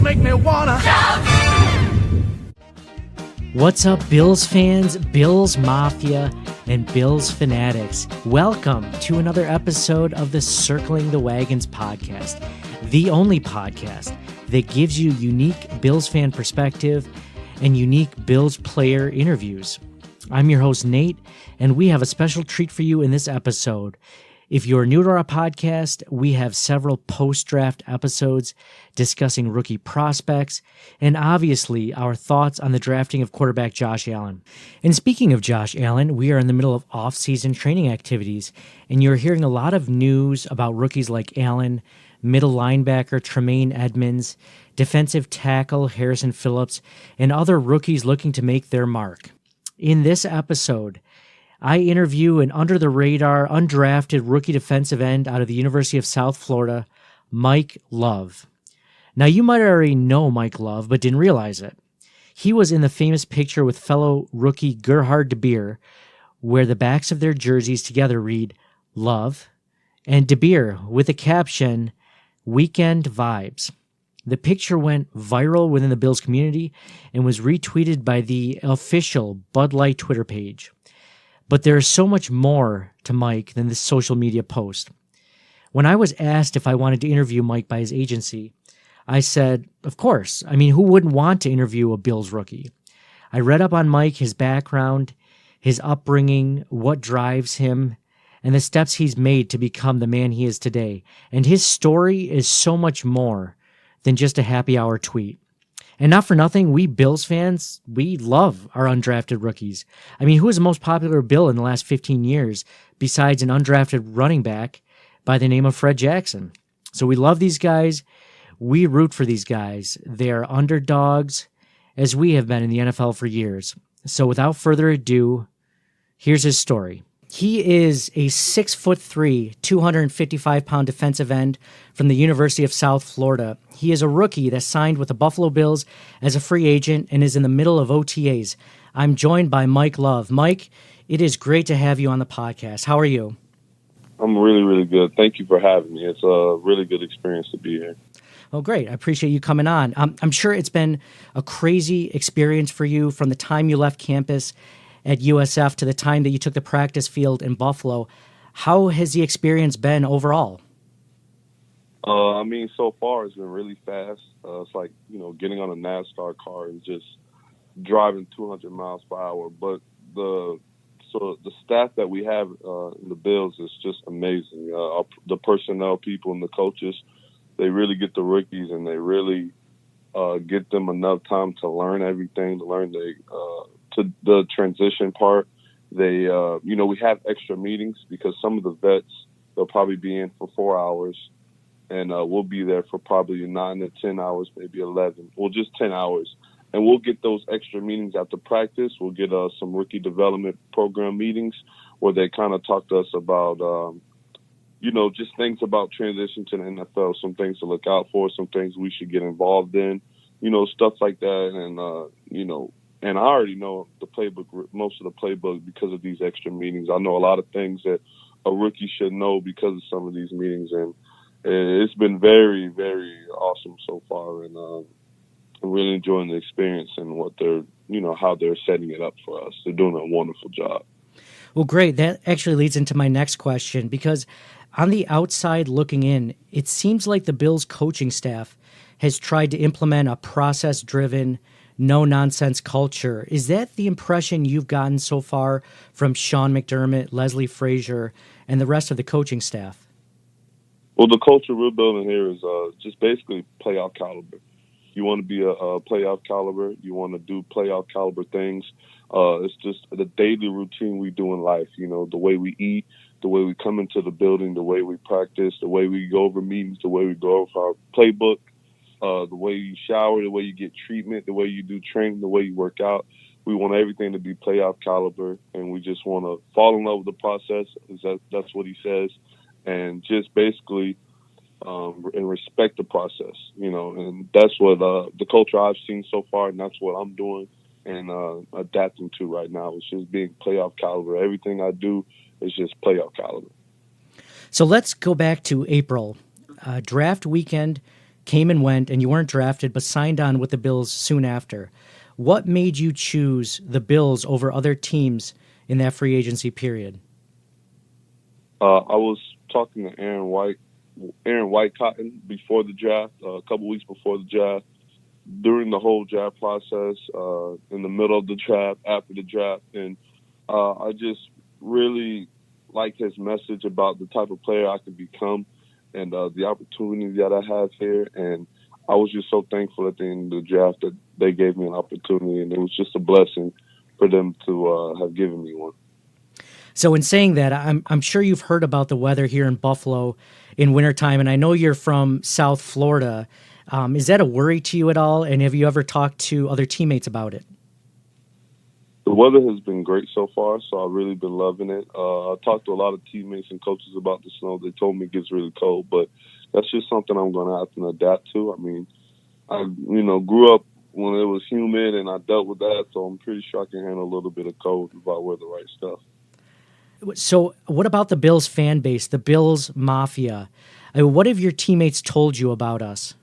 make me wanna shout. What's up, Bills fans, Bills Mafia, and Bills fanatics? Welcome to another episode of the Circling the Wagons podcast, the only podcast that gives you unique Bills fan perspective and unique Bills player interviews. I'm your host, Nate, and we have a special treat for you in this episode. If you're new to our podcast, we have several post-draft episodes discussing rookie prospects and obviously our thoughts on the drafting of quarterback Josh Allen. And speaking of Josh Allen, we are in the middle of off-season training activities, and you're hearing a lot of news about rookies like Allen, middle linebacker Tremaine Edmonds, defensive tackle Harrison Phillips, and other rookies looking to make their mark. In this episode, I interview an under-the-radar, undrafted rookie defensive end out of the University of South Florida, Mike Love. Now, you might already know Mike Love, but didn't realize it. He was in the famous picture with fellow rookie Gerhard de Beer, where the backs of their jerseys together read, Love, and de Beer with the caption, Weekend Vibes. The picture went viral within the Bills community and was retweeted by the official Bud Light Twitter page. But there is so much more to Mike than this social media post. When I was asked if I wanted to interview Mike by his agency, I said, of course. I mean, who wouldn't want to interview a Bills rookie? I read up on Mike, his background, his upbringing, what drives him, and the steps he's made to become the man he is today. And his story is so much more than just a happy hour tweet. And not for nothing, we Bills fans, we love our undrafted rookies. I mean, who is the most popular Bill in the last 15 years besides an undrafted running back by the name of Fred Jackson? So we love these guys. We root for these guys. They're underdogs, as we have been in the NFL for years. So without further ado, here's his story. He is a 6'3", 255-pound defensive end from the University of South Florida. He is a rookie that signed with the Buffalo Bills as a free agent and is in the middle of OTAs. I'm joined by Mike Love. Mike, it is great to have you on the podcast. How are you? I'm really, really good. Thank you for having me. It's a really good experience to be here. Oh, great. I appreciate you coming on. I'm sure it's been a crazy experience for you from the time you left campus at USF to the time that you took the practice field in Buffalo. How has the experience been overall? So far it's been really fast. It's like, getting on a NASCAR car and just driving 200 miles per hour. But the staff that we have in the Bills is just amazing. The personnel people and the coaches, they really get the rookies and they really get them enough time to learn everything, to learn the transition part. They, we have extra meetings because some of the vets, they'll probably be in for 4 hours and we'll be there for probably 9 to 10 hours, maybe 11. Well, just 10 hours. And we'll get those extra meetings after practice. We'll get some rookie development program meetings where they kind of talk to us about, just things about transition to the NFL, some things to look out for, some things we should get involved in, stuff like that. And I already know the playbook, most of the playbook, because of these extra meetings. I know a lot of things that a rookie should know because of some of these meetings. And it's been very, very awesome so far. And I'm really enjoying the experience and what they're, how they're setting it up for us. They're doing a wonderful job. Well, great. That actually leads into my next question, because on the outside looking in, it seems like the Bills coaching staff has tried to implement a process-driven, no-nonsense culture. Is that the impression you've gotten so far from Sean McDermott, Leslie Frazier, and the rest of the coaching staff? Well, the culture we're building here is just basically playoff caliber. You want to be a playoff caliber. You want to do playoff caliber things. It's just the daily routine we do in life, the way we eat, the way we come into the building, the way we practice, the way we go over meetings, the way we go over our playbook, the way you shower, the way you get treatment, the way you do training, the way you work out. We want everything to be playoff caliber, and we just want to fall in love with the process. That's what he says, and just basically and respect the process, and that's what the culture I've seen so far, and that's what I'm doing and adapting to right now. It's just being playoff caliber. Everything I do is just playoff caliber. So let's go back to April. Draft weekend came and went, and you weren't drafted, but signed on with the Bills soon after. What made you choose the Bills over other teams in that free agency period? I was talking to Aaron Whitecotton before the draft, a couple weeks before the draft, during the whole draft process, in the middle of the draft, after the draft, and I just really like his message about the type of player I could become and the opportunity that I have here. And I was just so thankful at the end of the draft that they gave me an opportunity, and it was just a blessing for them to have given me one. So in saying that, I'm sure you've heard about the weather here in Buffalo in wintertime, and I know you're from South Florida. Is that a worry to you at all? And have you ever talked to other teammates about it? The weather has been great so far, so I've really been loving it. I talked to a lot of teammates and coaches about the snow. They told me it gets really cold, but that's just something I'm going to have to adapt to. I mean, I grew up when it was humid, and I dealt with that, so I'm pretty sure I can handle a little bit of cold if I wear the right stuff. So what about the Bills fan base, the Bills Mafia? What have your teammates told you about us?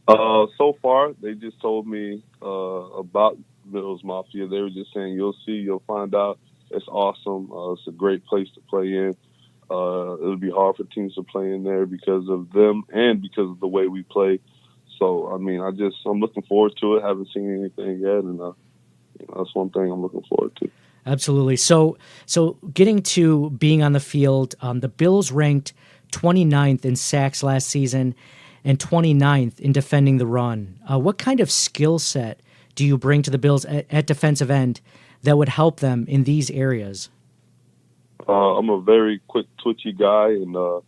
So far, they just told me about Bills Mafia. They were just saying, "You'll see, you'll find out. It's awesome. It's a great place to play in. It'll be hard for teams to play in there because of them and because of the way we play." So, I mean, I'm looking forward to it. Haven't seen anything yet, and that's one thing I'm looking forward to. Absolutely. So getting to being on the field, the Bills ranked 29th in sacks last season and 29th in defending the run. What kind of skill set do you bring to the Bills at defensive end that would help them in these areas? I'm a very quick, twitchy guy, and I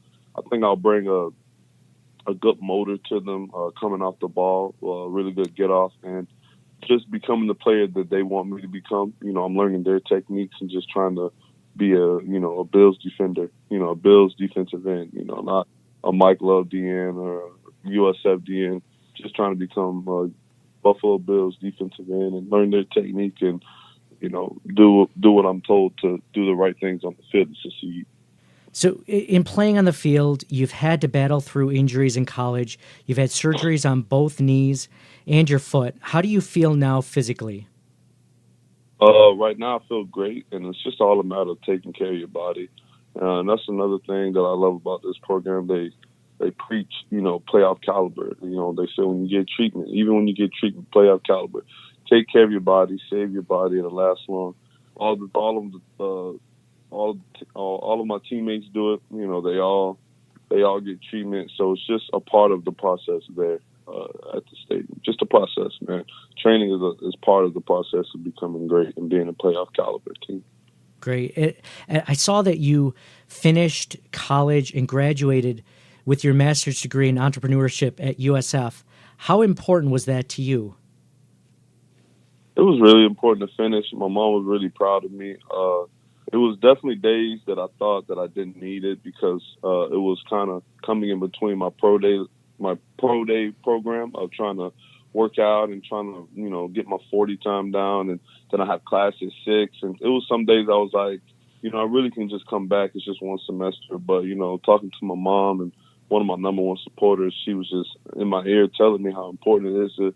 think I'll bring a good motor to them coming off the ball, really good get off, and just becoming the player that they want me to become. I'm learning their techniques and just trying to be a Bills defender, a Bills defensive end, not a Mike Love DN or a USF DN, just trying to become a Buffalo Bills defensive end and learn their technique and, do what I'm told to do the right things on the field to succeed. So in playing on the field, you've had to battle through injuries in college. You've had surgeries on both knees and your foot. How do you feel now physically? Right now I feel great, and it's just all a matter of taking care of your body. And that's another thing that I love about this program. They preach, playoff caliber. They say when you get treatment, even when you get treatment, playoff caliber. Take care of your body, save your body, it'll last long. All of my teammates do it. They all get treatment, so it's just a part of the process there at the stadium. Just a process, man. Training is part of the process of becoming great and being a playoff caliber team. Great. I saw that you finished college and graduated with your master's degree in entrepreneurship at USF. How important was that to you? It was really important to finish. My mom was really proud of me. It was definitely days that I thought that I didn't need it because it was kind of coming in between my pro day program of trying to work out and trying to, get my 40 time down. And then I had class at 6. And it was some days I was like, I really can just come back. It's just one semester. But, talking to my mom and one of my number one supporters, she was just in my ear telling me how important it is to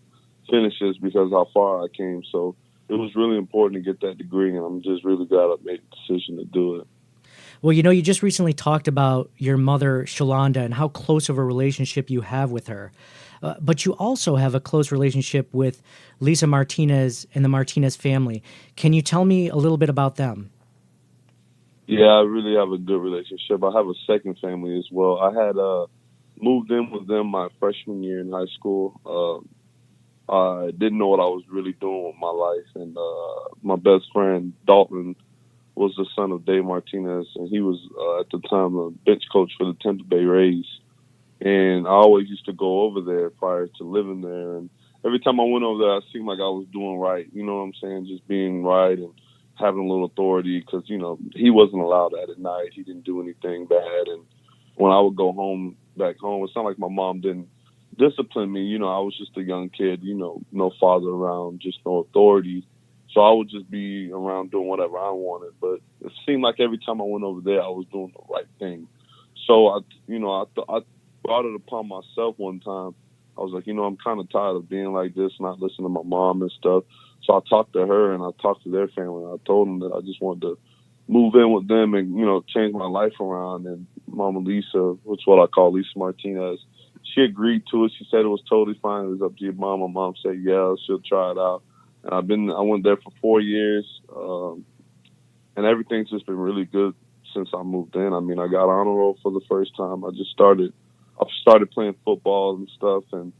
finish this because how far I came. So it was really important to get that degree, and I'm just really glad I made the decision to do it. Well, you just recently talked about your mother, Shalonda, and how close of a relationship you have with her. But you also have a close relationship with Lisa Martinez and the Martinez family. Can you tell me a little bit about them? Yeah, I really have a good relationship. I have a second family as well. I had moved in with them my freshman year in high school. I didn't know what I was really doing with my life, and my best friend, Dalton, was the son of Dave Martinez, and he was at the time a bench coach for the Tampa Bay Rays. And I always used to go over there prior to living there, and every time I went over there, I seemed like I was doing right. You know what I'm saying? Just being right and having a little authority because, he wasn't allowed that at night. He didn't do anything bad. And when I would go back home, it's not like my mom didn't discipline me. I was just a young kid, no father around, just no authority. So I would just be around doing whatever I wanted. But it seemed like every time I went over there, I was doing the right thing. So I brought it upon myself one time. I was like, I'm kind of tired of being like this, not listening to my mom and stuff. So I talked to her and I talked to their family. I told them that I just wanted to move in with them and, change my life around. And Mama Lisa, which is what I call Lisa Martinez, she agreed to it. She said it was totally fine. It was up to your mom. My mom said, yeah, she'll try it out. And I went there for 4 years. And everything's just been really good since I moved in. I mean, I got honor roll for the first time. I started playing football and stuff, and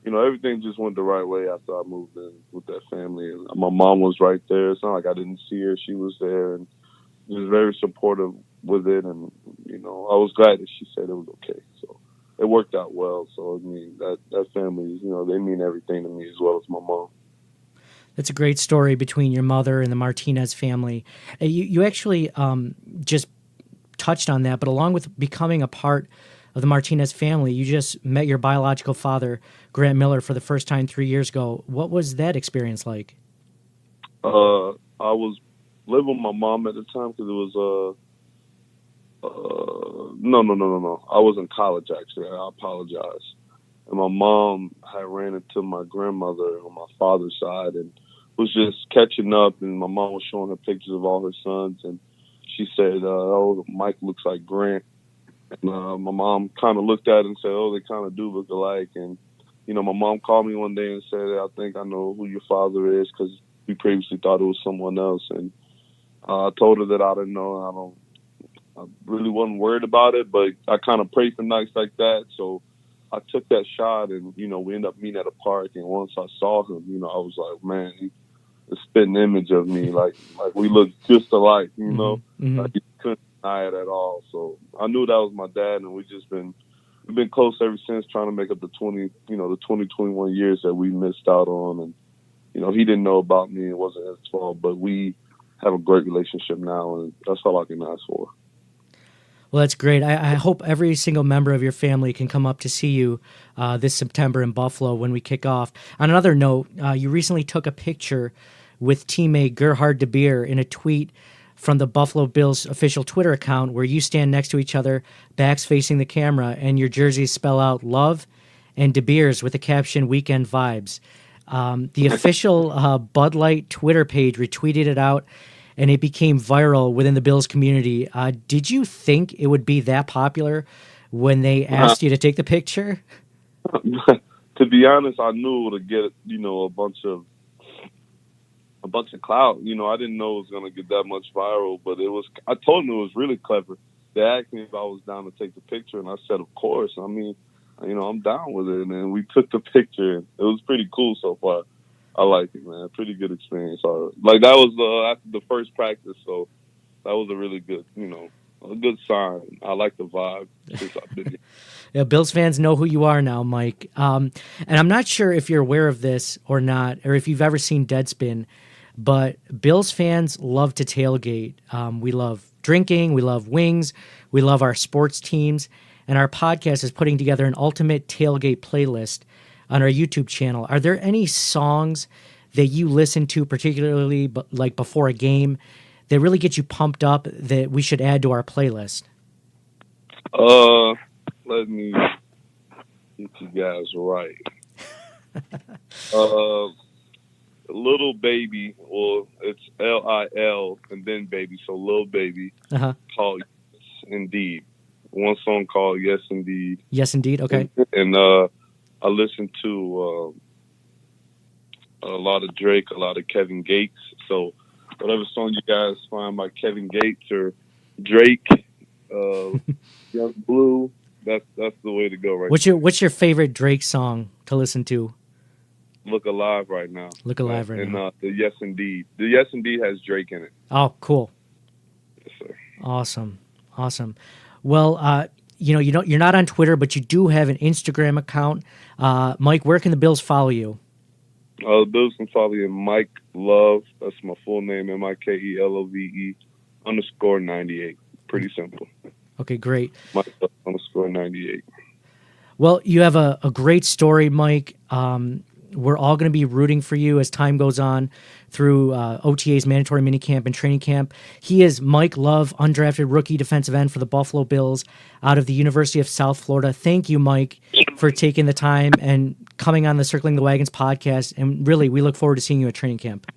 everything just went the right way after I moved in with that family. And my mom was right there. It's not like I didn't see her; she was there, and she was very supportive with it. And I was glad that she said it was okay. So it worked out well. So I mean, that family, they mean everything to me as well as my mom. That's a great story between your mother and the Martinez family. You actually just touched on that, but along with becoming a part of the Martinez family, you just met your biological father, Grant Miller, for the first time 3 years ago. What was that experience like? I was living with my mom at the time because it was no. I was in college actually. I apologize. And my mom had ran into my grandmother on my father's side and was just catching up. And my mom was showing her pictures of all her sons. And she said, oh, Mike looks like Grant. And my mom kind of looked at it and said, oh, they kind of do look alike. And, my mom called me one day and said, I think I know who your father is because we previously thought it was someone else. And I told her that I didn't know. I really wasn't worried about it, but I kind of prayed for nights like that. So I took that shot and, we ended up meeting at a park. And once I saw him, I was like, man, he's a spitting image of me. Like we look just alike, Mm-hmm. Like you couldn't deny it at all. So I knew that was my dad, and we've been close ever since, trying to make up the 21 years that we missed out on. And, he didn't know about me. It wasn't his fault, but we have a great relationship now, and that's all I can ask for. Well, that's great. I hope every single member of your family can come up to see you this September in Buffalo when we kick off. On another note, you recently took a picture with teammate Gerhard de Beer in a tweet from the Buffalo Bills official Twitter account where you stand next to each other, backs facing the camera, and your jerseys spell out love and De Beers with the caption Weekend Vibes. The official Bud Light Twitter page retweeted it out, and it became viral within the Bills community. Did you think it would be that popular when they asked you to take the picture? To be honest, I knew to get a bunch of clout. I didn't know it was gonna get that much viral, but it was. I told them it was really clever. They asked me if I was down to take the picture, and I said, of course. I mean, I'm down with it, and we took the picture. It was pretty cool so far. I like it, man. Pretty good experience. Like that was after the first practice, so that was a really good, a good sign. I like the vibe since I've been here. Yeah, Bills fans know who you are now, Mike. And I'm not sure if you're aware of this or not, or if you've ever seen Deadspin, but Bills fans love to tailgate. We love drinking. We love wings. We love our sports teams. And our podcast is putting together an ultimate tailgate playlist on our YouTube channel. Are there any songs that you listen to, particularly like before a game, that really get you pumped up that we should add to our playlist? Let me get you guys right. Little Baby, well, it's Lil and then Baby, so Lil Baby, called Yes Indeed. One song called Yes Indeed. Yes Indeed, okay. And I listen to a lot of Drake, a lot of Kevin Gates. So whatever song you guys find by Kevin Gates or Drake, Young Blue, that's the way to go right now. What's your favorite Drake song to listen to? Look Alive right now. Look Alive right now. And the Yes Indeed. The Yes Indeed has Drake in it. Oh, cool. Yes, sir. Awesome. Well, you're not on Twitter, but you do have an Instagram account. Mike, where can the Bills follow you? The Bills can follow you, Mike Love. That's my full name, MikeLove _98. Pretty simple. Okay, great. Mike Love _98. Well, you have a great story, Mike. We're all going to be rooting for you as time goes on through OTA's mandatory minicamp and training camp. He is Mike Love, undrafted rookie defensive end for the Buffalo Bills out of the University of South Florida. Thank you, Mike, for taking the time and coming on the Circling the Wagons podcast. And really, we look forward to seeing you at training camp.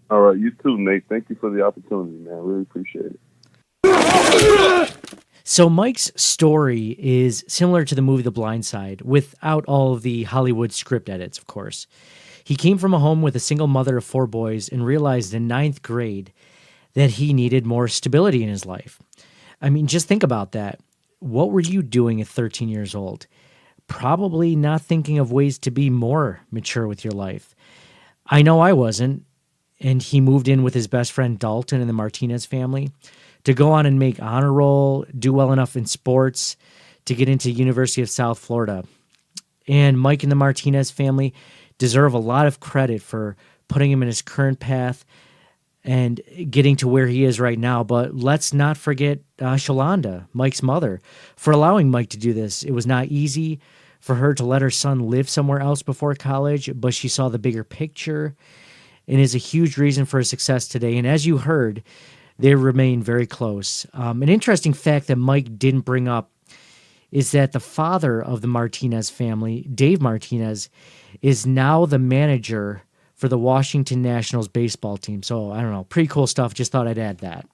All right, you too, Nate. Thank you for the opportunity, man. Really appreciate it. So Mike's story is similar to the movie The Blind Side, without all of the Hollywood script edits, of course. He came from a home with a single mother of 4 boys and realized in 9th grade that he needed more stability in his life. I mean, just think about that. What were you doing at 13 years old? Probably not thinking of ways to be more mature with your life. I know I wasn't, and he moved in with his best friend Dalton and the Martinez family to go on and make honor roll, do well enough in sports to get into University of South Florida. And Mike and the Martinez family deserve a lot of credit for putting him in his current path and getting to where he is right now. But let's not forget Shalonda, Mike's mother, for allowing Mike to do this. It was not easy for her to let her son live somewhere else before college, but she saw the bigger picture and is a huge reason for his success today. And as you heard, they remain very close. An interesting fact that Mike didn't bring up is that the father of the Martinez family, Dave Martinez, is now the manager for the Washington Nationals baseball team. So, I don't know, pretty cool stuff. Just thought I'd add that.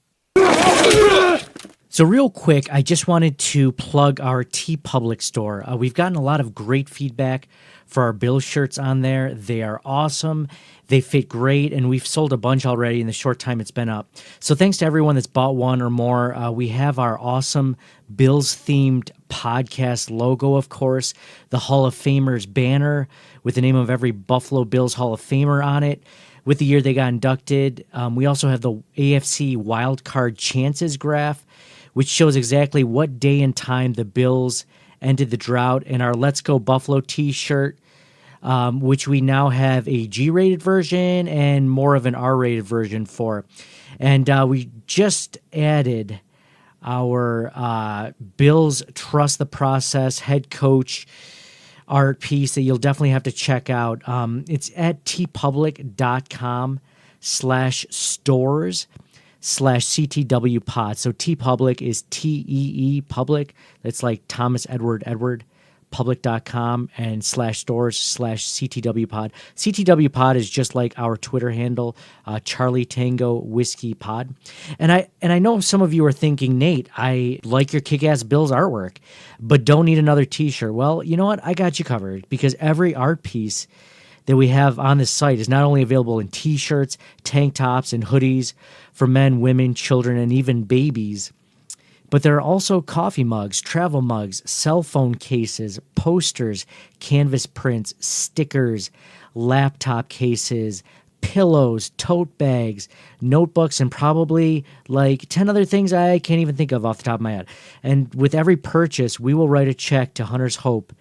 So real quick, I just wanted to plug our TeePublic store. We've gotten a lot of great feedback for our Bill shirts on there. They are awesome. They fit great, and we've sold a bunch already in the short time it's been up. So thanks to everyone that's bought one or more. We have our awesome Bills-themed podcast logo, of course, the Hall of Famers banner with the name of every Buffalo Bills Hall of Famer on it, with the year they got inducted. We also have the AFC wildcard chances graph, which shows exactly what day and time the Bills ended the drought, and our Let's Go Buffalo t-shirt, which we now have a G-rated version and more of an R-rated version for. And we just added our Bills Trust the Process head coach art piece that you'll definitely have to check out. It's at tpublic.com/stores/CTW pod. So TeePublic is TEE Public. That's like Thomas Edward, public.com and /stores/CTW pod. CTW pod is just like our Twitter handle, Charlie Tango Whiskey Pod. And I know some of you are thinking, Nate, I like your kick-ass Bills artwork, but don't need another t-shirt. Well, you know what? I got you covered, because every art piece that we have on this site is not only available in t-shirts, tank tops, and hoodies for men, women, children, and even babies, but there are also coffee mugs, travel mugs, cell phone cases, posters, canvas prints, stickers, laptop cases, pillows, tote bags, notebooks, and probably like 10 other things I can't even think of off the top of my head. And with every purchase, we will write a check to Hunter's Hope,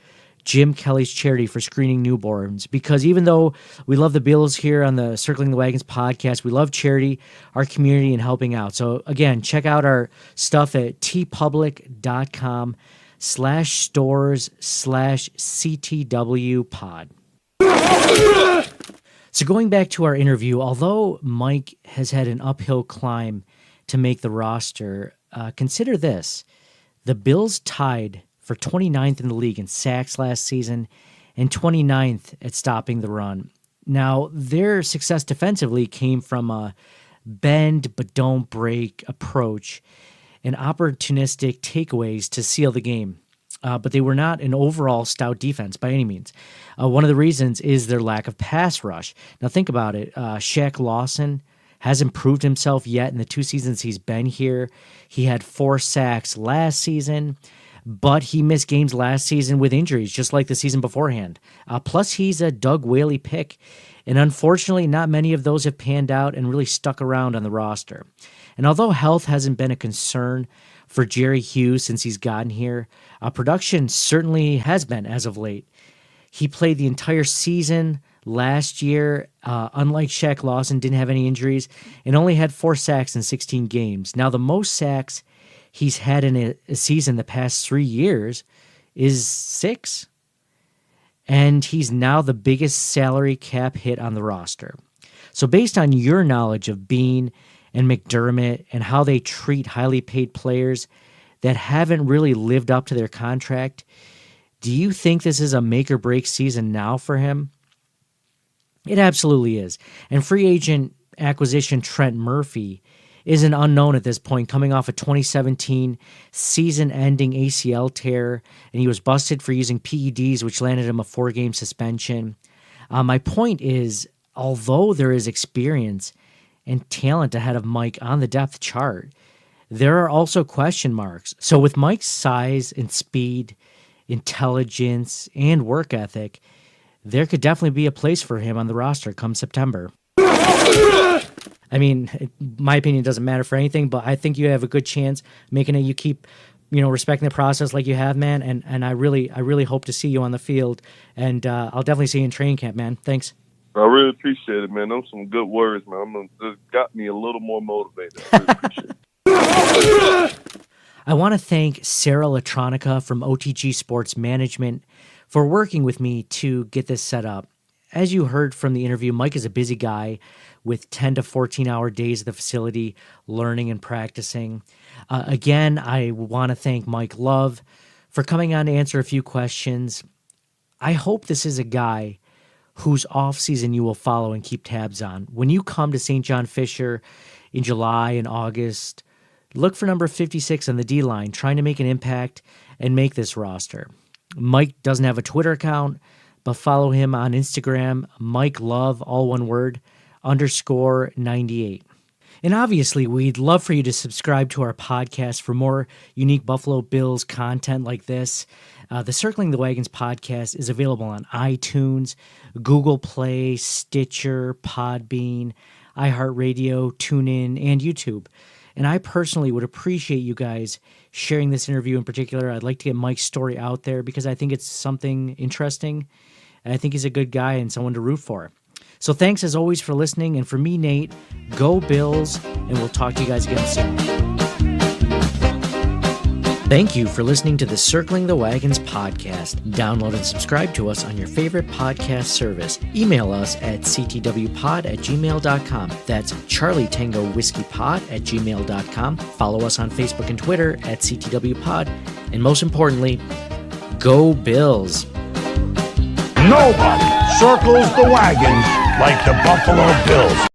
Jim Kelly's charity for screening newborns, because even though we love the Bills here on the Circling the Wagons podcast, we love charity, our community, and helping out. So again, check out our stuff at tpublic.com/stores/CTW pod. So going back to our interview, although Mike has had an uphill climb to make the roster, consider this. The Bills tied for 29th in the league in sacks last season and 29th at stopping the run. Now, their success defensively came from a bend but don't break approach and opportunistic takeaways to seal the game. But they were not an overall stout defense by any means. One of the reasons is their lack of pass rush. Now, think about it. Shaq Lawson hasn't proved himself yet in the 2 seasons he's been here. He had 4 sacks last season, but he missed games last season with injuries, just like the season beforehand. Plus, he's a Doug Whaley pick, and unfortunately, not many of those have panned out and really stuck around on the roster. And although health hasn't been a concern for Jerry Hughes since he's gotten here, production certainly has been as of late. He played the entire season last year, unlike Shaq Lawson, didn't have any injuries, and only had 4 sacks in 16 games. Now, the most sacks he's had in a season the past 3 years is 6. and he's now the biggest salary cap hit on the roster. So based on your knowledge of Beane and McDermott and how they treat highly paid players that haven't really lived up to their contract, do you think this is a make or break season now for him? It absolutely is. And free agent acquisition Trent Murphy is an unknown at this point, coming off a 2017 season-ending ACL tear, and he was busted for using PEDs, which landed him a 4-game suspension. My point is, although there is experience and talent ahead of Mike on the depth chart, there are also question marks. So with Mike's size and speed, intelligence, and work ethic, there could definitely be a place for him on the roster come September. I mean, my opinion doesn't matter for anything, but I think you have a good chance making it. You keep, respecting the process like you have, man. And I really hope to see you on the field. And I'll definitely see you in training camp, man. Thanks. I really appreciate it, man. Those some good words, man. Just got me a little more motivated. I really appreciate it. I want to thank Sarah Latronica from OTG Sports Management for working with me to get this set up. As you heard from the interview, Mike is a busy guy with 10 to 14-hour days at the facility, learning and practicing. Again, I want to thank Mike Love for coming on to answer a few questions. I hope this is a guy whose offseason you will follow and keep tabs on. When you come to St. John Fisher in July and August, look for number 56 on the D-line, trying to make an impact and make this roster. Mike doesn't have a Twitter account, but follow him on Instagram, Mike Love, all one word, _98. And obviously, we'd love for you to subscribe to our podcast for more unique Buffalo Bills content like this. The Circling the Wagons podcast is available on iTunes, Google Play, Stitcher, Podbean, iHeartRadio, TuneIn, and YouTube. And I personally would appreciate you guys sharing this interview in particular. I'd like to get Mike's story out there because I think it's something interesting. And I think he's a good guy and someone to root for. So thanks as always for listening. And for me, Nate, go Bills, and we'll talk to you guys again soon. Thank you for listening to the Circling the Wagons podcast. Download and subscribe to us on your favorite podcast service. Email us at ctwpod@gmail.com. That's Charlie Tango Whiskey Pod @gmail.com. Follow us on Facebook and Twitter at ctwpod. And most importantly, go Bills. Nobody circles the wagons like the Buffalo Bills.